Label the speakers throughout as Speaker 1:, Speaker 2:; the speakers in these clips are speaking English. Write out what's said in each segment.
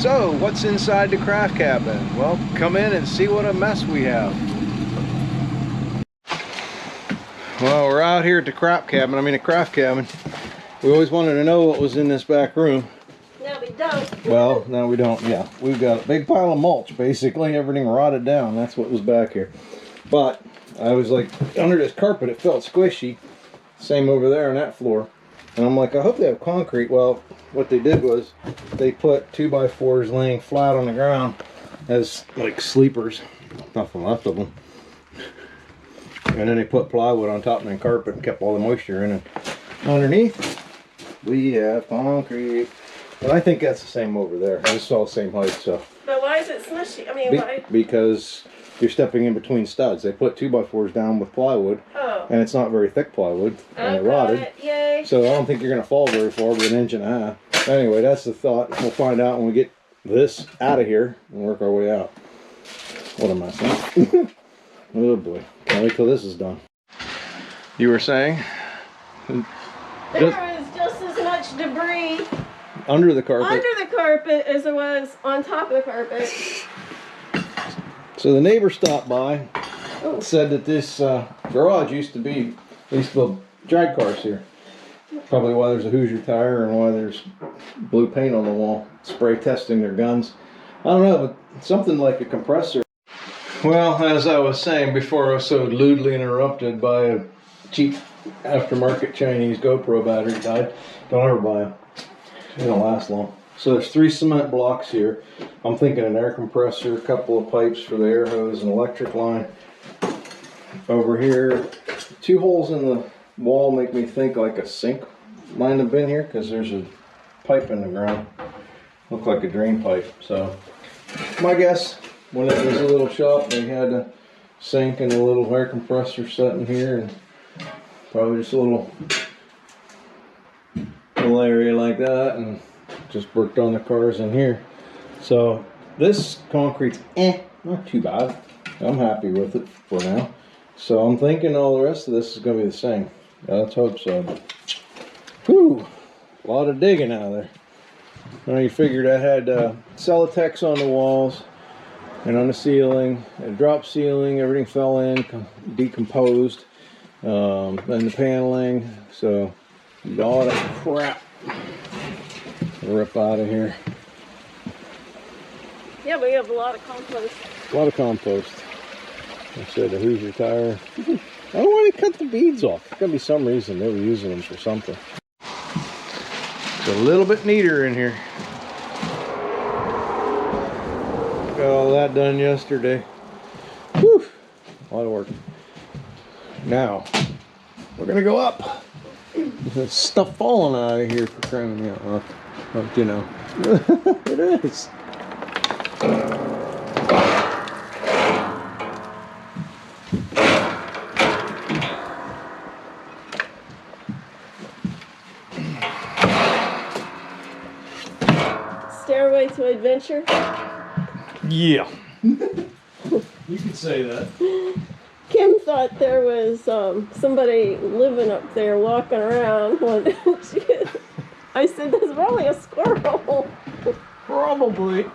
Speaker 1: So, what's inside the craft cabin? Well, come in and see what a mess we have. Well, we're out here at the craft cabin. We always wanted to know what was in this back room.
Speaker 2: No, we don't.
Speaker 1: Well, no, we don't. Yeah, we've got a big pile of mulch, basically. Everything rotted down. That's what was back here. But I was like, under this carpet, it felt squishy. Same over there on that floor. And I'm like, I hope they have concrete. Well, what they did was they put 2x4s laying flat on the ground as like sleepers. Nothing left of them. And then they put plywood on top of the carpet and kept all the moisture in. And underneath, we have concrete. And I think that's the same over there. It's all the same height, so.
Speaker 2: But why is it smushy? I mean, why?
Speaker 1: Because you're stepping in between studs. They put 2x4s down with plywood.
Speaker 2: Oh.
Speaker 1: And it's not very thick plywood. And it rotted.
Speaker 2: Yay.
Speaker 1: So I don't think you're going to fall very far with an inch and a half. Anyway, that's the thought. We'll find out when we get this out of here and work our way out. What am I saying? Oh boy. Can't wait till this is done. You were saying?
Speaker 2: There was just as much debris
Speaker 1: under the carpet.
Speaker 2: Under the carpet as there was on top of the carpet.
Speaker 1: So the neighbor stopped by,
Speaker 2: Oh.
Speaker 1: said that this garage used to be, they used to build drag cars here. Probably why there's a Hoosier tire and why there's blue paint on the wall. Spray testing their guns. I don't know, but something like a compressor. Well, as I was saying before I was so lewdly interrupted by a cheap aftermarket Chinese GoPro battery died. Don't ever buy them. They don't last long. So there's 3 cement blocks here. I'm thinking an air compressor, a couple of pipes for the air hose, an electric line. Over here, 2 holes in the wall make me think like a sink might have been here because there's a pipe in the ground. Look like a drain pipe. So my guess, when it was a little shop, they had a sink and a little air compressor set in here, and probably just a little area like that, and just worked on the cars in here. So this concrete's not too bad. I'm happy with it for now. So I'm thinking all the rest of this is going to be the same. Let's hope so. Whew, a lot of digging out of there. Well, you figured I had Celotex on the walls and on the ceiling, a drop ceiling, everything fell in, decomposed, and the paneling, so a lot of crap to rip out of here.
Speaker 2: Yeah, we have a lot of compost.
Speaker 1: A lot of compost. I said the Hoosier tire. I don't want to cut the beads off. There's gotta be some reason they were using them for something. It's a little bit neater in here. Got all that done yesterday. Whew, a lot of work. Now, we're gonna go up. There's stuff falling out of here for crying out. Well, you know, it is.
Speaker 2: Stairway to Adventure.
Speaker 1: Yeah. You could say that.
Speaker 2: Kim thought there was somebody living up there walking around. I said, there's probably a squirrel.
Speaker 1: Probably. We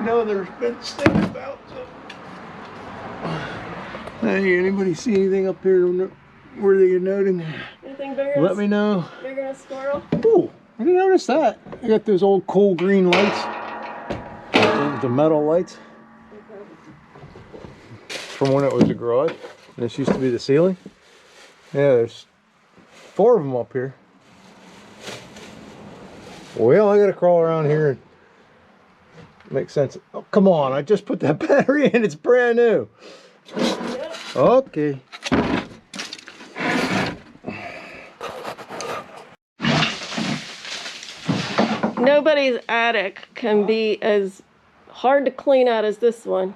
Speaker 1: know there's been snakes about. So. Hey, anybody see anything up here worthy of noting?
Speaker 2: Anything bigger?
Speaker 1: Let me know.
Speaker 2: Bigger than a squirrel?
Speaker 1: Ooh, I didn't notice that. You got those old cool green lights. The metal lights. From when it was a garage. This used to be the ceiling. Yeah, there's 4 of them up here. Well, I gotta crawl around here and make sense. Oh, come on, I just put that battery in, it's brand new.
Speaker 2: Yep.
Speaker 1: Okay.
Speaker 2: Nobody's attic can be as hard to clean out as this one.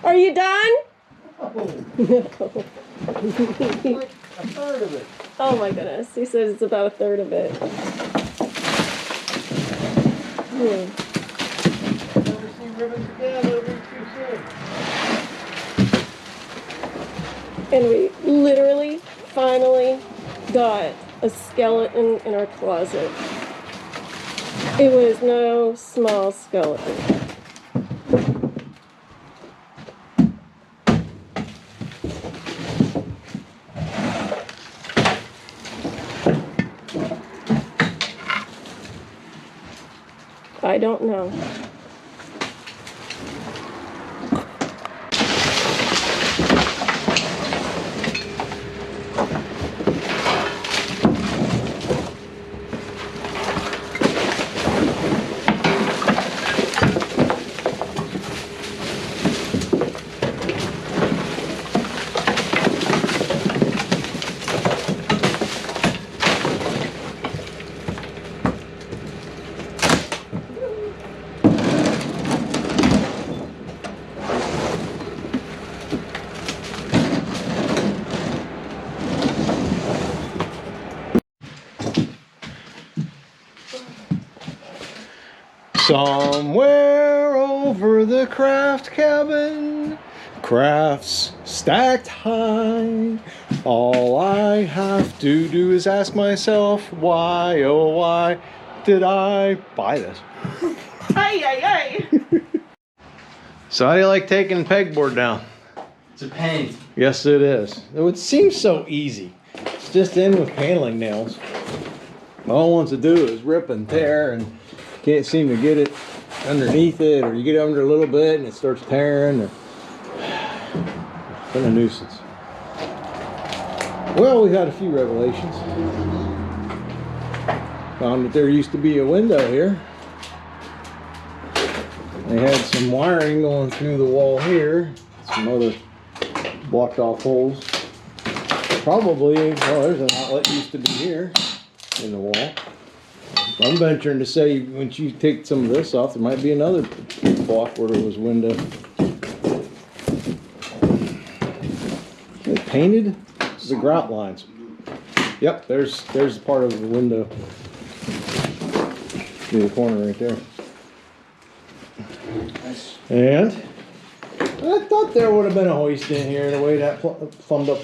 Speaker 2: Are you done?
Speaker 1: No. Like a third of it.
Speaker 2: Oh my goodness, he says it's about a third of it.
Speaker 1: Never seen ribbons again, it'll be too soon.
Speaker 2: And we literally, finally got a skeleton in our closet. It was no small skeleton. I don't know.
Speaker 1: Somewhere over the craft cabin, crafts stacked high. All I have to do is ask myself, why, oh why did I buy this?
Speaker 2: Ay, ay, ay.
Speaker 1: So how do you like taking pegboard down?
Speaker 3: It's a pain.
Speaker 1: Yes, it is. It seems so easy. It's just in with handling nails. All it wants to do is rip and tear, and can't seem to get it underneath it, or you get under a little bit and it starts tearing. It's been a nuisance. Well, we had a few revelations. Found that there used to be a window here. They had some wiring going through the wall here, some other blocked off holes. Probably, well, there's an outlet used to be here in the wall. I'm venturing to say when you take some of this off, there might be another block where there was window. They painted the grout lines. Yep, there's part of the window in the corner right there. And I thought there would have been a hoist in here the way that plumbed up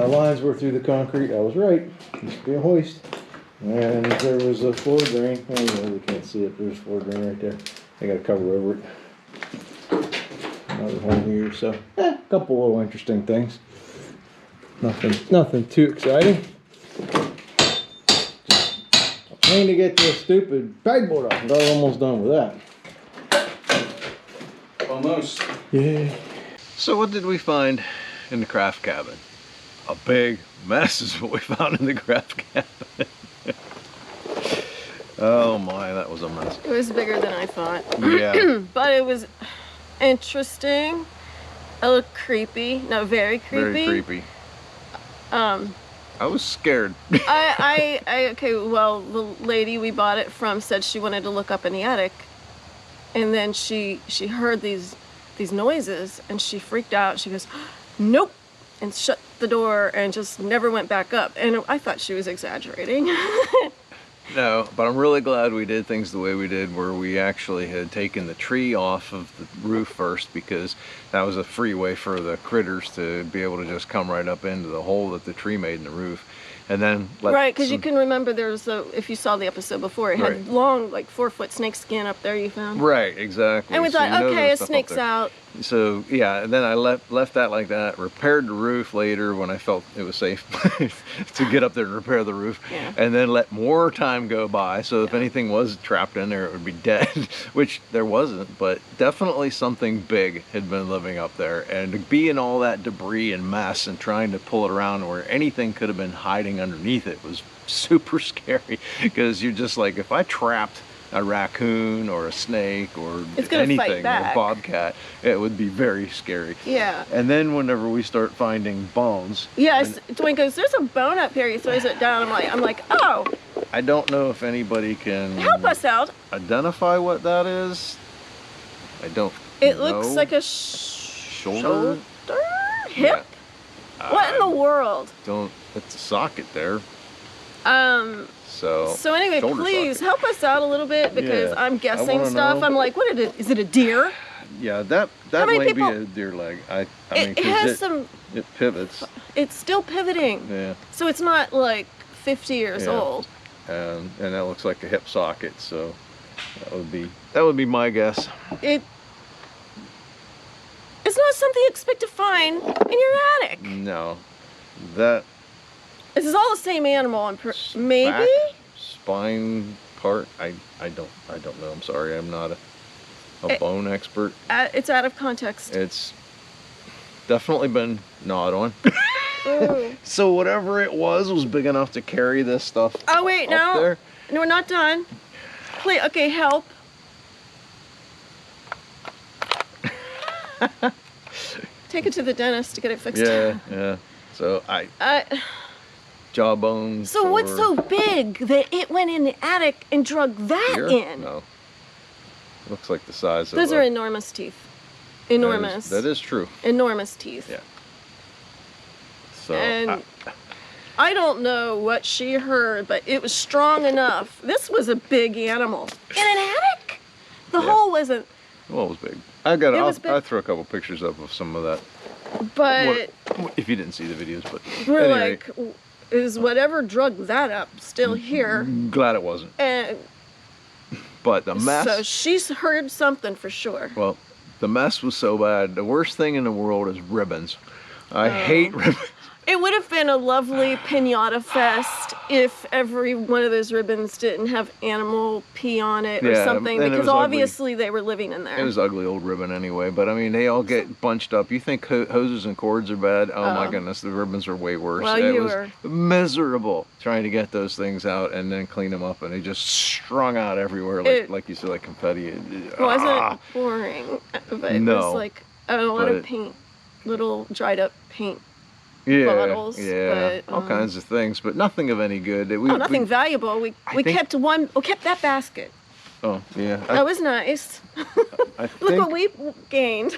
Speaker 1: lines were through the concrete. I was right. Used to be a hoist. And there was a floor drain. Oh, no, we can't see it. There's a floor drain right there. I got a cover over it. Another hole here. So, a couple little interesting things. Nothing too exciting. Just a pain to get this stupid pegboard off. Got almost done with that.
Speaker 3: Almost.
Speaker 1: Yeah. So what did we find in the craft cabin? A big mess is what we found in the craft cabin. Oh my, that was a mess.
Speaker 2: It was bigger than I thought.
Speaker 1: Yeah.
Speaker 2: But it was interesting. A little creepy. No, very creepy.
Speaker 1: Very creepy. I was scared.
Speaker 2: Okay, well, the lady we bought it from said she wanted to look up in the attic. And then she heard these noises and she freaked out. She goes, nope, and shut the door and just never went back up. And I thought she was exaggerating.
Speaker 1: No, but I'm really glad we did things the way we did, where we actually had taken the tree off of the roof first, because that was a free way for the critters to be able to just come right up into the hole that the tree made in the roof. And then
Speaker 2: right, because you can remember there's if you saw the episode before, it had
Speaker 1: Right.
Speaker 2: long, like 4-foot snake skin up there you found.
Speaker 1: Right, exactly.
Speaker 2: And we
Speaker 1: So
Speaker 2: thought,
Speaker 1: you know
Speaker 2: okay,
Speaker 1: there's
Speaker 2: a
Speaker 1: stuff up
Speaker 2: snake's
Speaker 1: there.
Speaker 2: out.
Speaker 1: So yeah, and then I left that like that, repaired the roof later when I felt it was safe to get up there and repair the roof,
Speaker 2: Yeah.
Speaker 1: and then let more time go by, so if
Speaker 2: Yeah.
Speaker 1: anything was trapped in there it would be dead, which there wasn't, but definitely something big had been living up there, and to be in all that debris and mess and trying to pull it around where anything could have been hiding underneath it was super scary, because you're just like, if I trapped a raccoon or a snake or
Speaker 2: It's gonna fight
Speaker 1: anything, a
Speaker 2: back.
Speaker 1: bobcat, it would be very scary.
Speaker 2: Yeah.
Speaker 1: And then whenever we start finding bones,
Speaker 2: Yes, Dwayne goes, there's a bone up here. He throws it down. I'm like, oh,
Speaker 1: I don't know if anybody can
Speaker 2: help us out.
Speaker 1: identify what that is. I don't
Speaker 2: It
Speaker 1: know.
Speaker 2: looks like a
Speaker 1: shoulder.
Speaker 2: hip. What in the world?
Speaker 1: Don't. It's a socket there. So
Speaker 2: Anyway,
Speaker 1: shoulder
Speaker 2: please
Speaker 1: socket.
Speaker 2: help us out a little bit, because
Speaker 1: Yeah,
Speaker 2: I'm
Speaker 1: I
Speaker 2: guessing
Speaker 1: wanna
Speaker 2: stuff.
Speaker 1: know.
Speaker 2: I'm like, what is it? Is it a deer?
Speaker 1: Yeah, that
Speaker 2: many
Speaker 1: might
Speaker 2: people-
Speaker 1: be a deer leg. I mean,
Speaker 2: It
Speaker 1: 'cause
Speaker 2: has some.
Speaker 1: it pivots.
Speaker 2: It's still pivoting,
Speaker 1: Yeah,
Speaker 2: so it's not like 50 years
Speaker 1: Yeah.
Speaker 2: old.
Speaker 1: and that looks like a hip socket. So that would be my guess.
Speaker 2: It's not something you expect to find in your attic.
Speaker 1: No, that
Speaker 2: This is all the same animal, and maybe.
Speaker 1: back, spine part. I don't know. I'm sorry. I'm not a bone expert.
Speaker 2: It's out of context.
Speaker 1: It's definitely been gnawed on.
Speaker 2: Ooh.
Speaker 1: So whatever it was big enough to carry this stuff.
Speaker 2: Oh wait,
Speaker 1: up
Speaker 2: no,
Speaker 1: there.
Speaker 2: no, we're not done. Please, okay, help. Take it to the dentist to get it fixed.
Speaker 1: Yeah. So jawbone.
Speaker 2: So what's
Speaker 1: for
Speaker 2: so big that it went in the attic and drug that
Speaker 1: deer?
Speaker 2: in?
Speaker 1: No. Looks like the size of.
Speaker 2: Those are enormous teeth. Enormous.
Speaker 1: That is true.
Speaker 2: Enormous teeth.
Speaker 1: Yeah. So.
Speaker 2: And I don't know what she heard, but it was strong enough. This was a big animal in an attic. The
Speaker 1: Yeah.
Speaker 2: hole wasn't,
Speaker 1: Well, it was big. I got.
Speaker 2: It was big.
Speaker 1: I'll throw a couple pictures up of some of that.
Speaker 2: but
Speaker 1: If you didn't see the videos, but
Speaker 2: we're
Speaker 1: anyway,
Speaker 2: like, is whatever drug that up still here?
Speaker 1: glad it wasn't.
Speaker 2: And
Speaker 1: But the mess.
Speaker 2: so she's heard something for sure.
Speaker 1: Well, the mess was so bad. The worst thing in the world is ribbons. I hate ribbons.
Speaker 2: It would have been a lovely pinata fest if every one of those ribbons didn't have animal pee on it or
Speaker 1: Yeah,
Speaker 2: something,
Speaker 1: and it
Speaker 2: because
Speaker 1: was ugly.
Speaker 2: obviously they were living in there.
Speaker 1: It was ugly old ribbon anyway, but I mean, they all get bunched up. You think hoses and cords are bad? Oh my goodness, the ribbons are way worse.
Speaker 2: Well,
Speaker 1: it
Speaker 2: you
Speaker 1: was
Speaker 2: were-
Speaker 1: miserable trying to get those things out and then clean them up, and they just strung out everywhere, like you said, like confetti.
Speaker 2: It wasn't boring, but it
Speaker 1: No,
Speaker 2: was like a lot of
Speaker 1: but-
Speaker 2: paint, little dried up paint.
Speaker 1: Yeah,
Speaker 2: bottles,
Speaker 1: yeah,
Speaker 2: but,
Speaker 1: all kinds of things, but nothing of any good.
Speaker 2: Nothing valuable. We
Speaker 1: think-
Speaker 2: kept that basket.
Speaker 1: Oh yeah,
Speaker 2: That was nice.
Speaker 1: I
Speaker 2: Look
Speaker 1: think
Speaker 2: what we gained.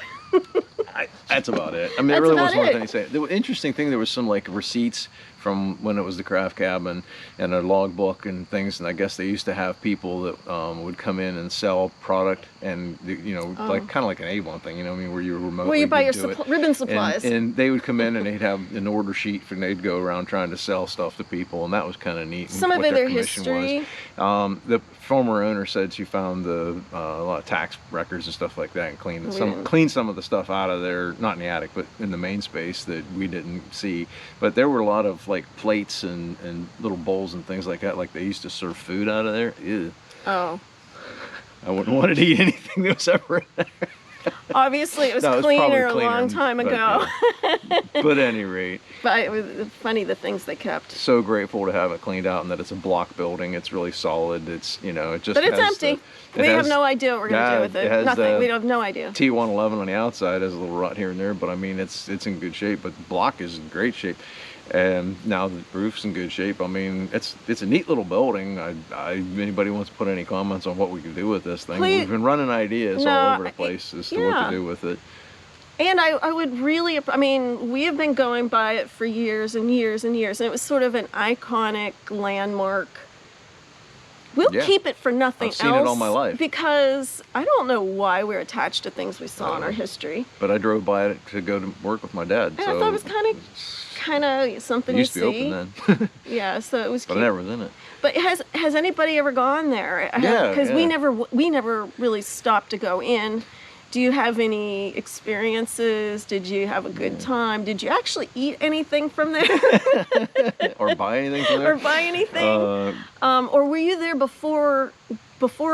Speaker 1: that's about it. I mean,
Speaker 2: That's
Speaker 1: there really
Speaker 2: about
Speaker 1: wasn't
Speaker 2: it.
Speaker 1: anything. The interesting thing, there was some like receipts from when it was the craft cabin and a logbook and things, and I guess they used to have people that would come in and sell product, and like kind of like an Avon thing, I mean, where you remotely
Speaker 2: Where you buy
Speaker 1: would
Speaker 2: your
Speaker 1: do it.
Speaker 2: ribbon supplies.
Speaker 1: And they would come in and they'd have an order sheet, and they'd go around trying to sell stuff to people, and that was kind of neat.
Speaker 2: Some of
Speaker 1: what
Speaker 2: it,
Speaker 1: their
Speaker 2: their
Speaker 1: commission
Speaker 2: history.
Speaker 1: was. The former owner said she found a lot of tax records and stuff like that, and cleaned some of the stuff out of there, not in the attic, but in the main space that we didn't see. But there were a lot of like plates and little bowls and things like that, like they used to serve food out of there. Ew.
Speaker 2: Oh,
Speaker 1: I wouldn't want to eat anything that was ever in there.
Speaker 2: obviously it was
Speaker 1: No, it was probably
Speaker 2: cleaner a
Speaker 1: cleaner,
Speaker 2: long time
Speaker 1: but,
Speaker 2: ago.
Speaker 1: But at any rate,
Speaker 2: But it was funny the things they kept.
Speaker 1: so grateful to have it cleaned out and that it's a block building. It's really solid. It's it just.
Speaker 2: But it's
Speaker 1: has
Speaker 2: empty.
Speaker 1: the- it
Speaker 2: We have
Speaker 1: has
Speaker 2: no idea what we're gonna
Speaker 1: yeah,
Speaker 2: do with
Speaker 1: it
Speaker 2: it.
Speaker 1: has
Speaker 2: Nothing.
Speaker 1: the-
Speaker 2: We have no idea.
Speaker 1: T111 on the outside has a little rut here and there, but I mean it's in good shape. But the block is in great shape, and now the roof's in good shape. I mean it's a neat little building. Anybody wants to put any comments on what we can do with this thing?
Speaker 2: Please-
Speaker 1: We've been running ideas
Speaker 2: No,
Speaker 1: all over the place as to what
Speaker 2: yeah.
Speaker 1: to do with it.
Speaker 2: And I would really, I mean, we have been going by it for years and years and years, and it was sort of an iconic landmark. We'll
Speaker 1: Yeah.
Speaker 2: keep it for nothing
Speaker 1: I've
Speaker 2: else.
Speaker 1: seen it all my life.
Speaker 2: Because I don't know why we're attached to things we saw in our history.
Speaker 1: But I drove by it to go to work with my dad.
Speaker 2: And
Speaker 1: so
Speaker 2: I thought it was kind of something
Speaker 1: it used
Speaker 2: you
Speaker 1: to be
Speaker 2: see.
Speaker 1: open then,
Speaker 2: Yeah, so it was
Speaker 1: but
Speaker 2: cute.
Speaker 1: I never was in it.
Speaker 2: But has anybody ever gone there?
Speaker 1: Yeah,
Speaker 2: Because
Speaker 1: yeah.
Speaker 2: we never really stopped to go in. Do you have any experiences? Did you have a good time? Did you actually eat anything from there
Speaker 1: Or buy anything from there.
Speaker 2: or buy anything?
Speaker 1: Uh,
Speaker 2: Or were you there before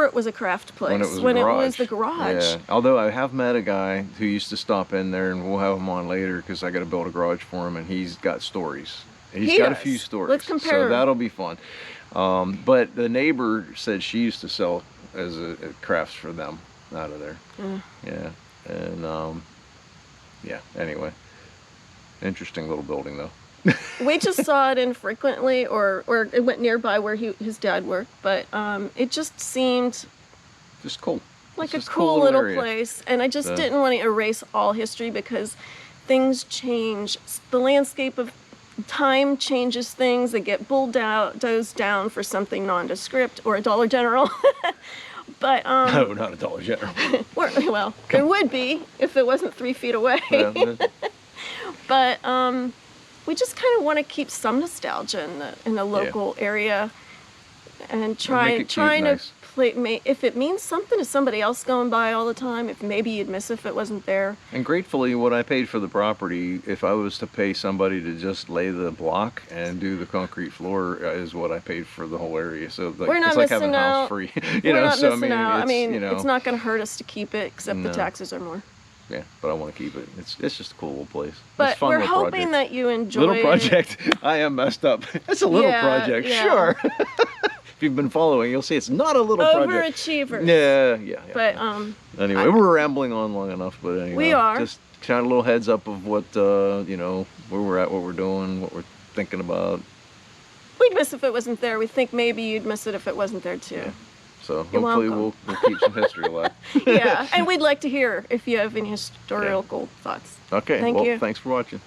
Speaker 2: it was a craft place?
Speaker 1: when it was a garage.
Speaker 2: It was the garage.
Speaker 1: Yeah. Although I have met a guy who used to stop in there, and we'll have him on later because I got to build a garage for him, and he's got stories. He's
Speaker 2: He
Speaker 1: got
Speaker 2: does.
Speaker 1: a few stories.
Speaker 2: Let's compare
Speaker 1: So that'll be fun. But the neighbor said she used to sell as crafts for them out of there. Yeah. And yeah. Anyway, interesting little building though.
Speaker 2: We just saw it infrequently, or it went nearby where his dad worked, but it just seemed
Speaker 1: Just cool.
Speaker 2: like
Speaker 1: It's
Speaker 2: a
Speaker 1: just
Speaker 2: cool little
Speaker 1: area.
Speaker 2: place, and I just
Speaker 1: Yeah.
Speaker 2: didn't want to erase all history because things change. The landscape of time changes things. They get bulldozed down for something nondescript or a Dollar General. But
Speaker 1: No, not a Dollar General.
Speaker 2: well, there would be if it wasn't 3 feet away.
Speaker 1: Yeah,
Speaker 2: But we just kind of want to keep some nostalgia in the local area, and trying
Speaker 1: nice.
Speaker 2: to play. If it means something to somebody else going by all the time, if maybe you'd miss if it wasn't there.
Speaker 1: And gratefully, what I paid for the property, if I was to pay somebody to just lay the block and do the concrete floor, is what I paid for the whole area. So like,
Speaker 2: We're not
Speaker 1: it's like
Speaker 2: missing
Speaker 1: having a house
Speaker 2: out.
Speaker 1: free.
Speaker 2: We're not
Speaker 1: so
Speaker 2: missing out. I
Speaker 1: it's,
Speaker 2: mean,
Speaker 1: you know,
Speaker 2: it's not going to hurt us to keep it, except the
Speaker 1: No.
Speaker 2: taxes are more.
Speaker 1: yeah, but I want to keep it. It's just a cool little place. It's a
Speaker 2: But
Speaker 1: fun
Speaker 2: we're
Speaker 1: little
Speaker 2: hoping
Speaker 1: project.
Speaker 2: that you enjoy
Speaker 1: Little project. I am messed up. It's a little
Speaker 2: Yeah,
Speaker 1: project,
Speaker 2: yeah.
Speaker 1: sure. If you've been following, you'll see it's not a little project.
Speaker 2: overachievers.
Speaker 1: Yeah.
Speaker 2: But
Speaker 1: Anyway, we're rambling on long enough, but anyway,
Speaker 2: We are.
Speaker 1: just kind of a little heads up of what you know, where we're at, what we're doing, what we're thinking about.
Speaker 2: we'd miss if it wasn't there. We think maybe you'd miss it if it wasn't there too.
Speaker 1: So
Speaker 2: You're
Speaker 1: hopefully
Speaker 2: welcome.
Speaker 1: we'll keep some history alive.
Speaker 2: Yeah, and we'd like to hear if you have any historical thoughts.
Speaker 1: Okay,
Speaker 2: Thank
Speaker 1: well,
Speaker 2: you.
Speaker 1: thanks for watching.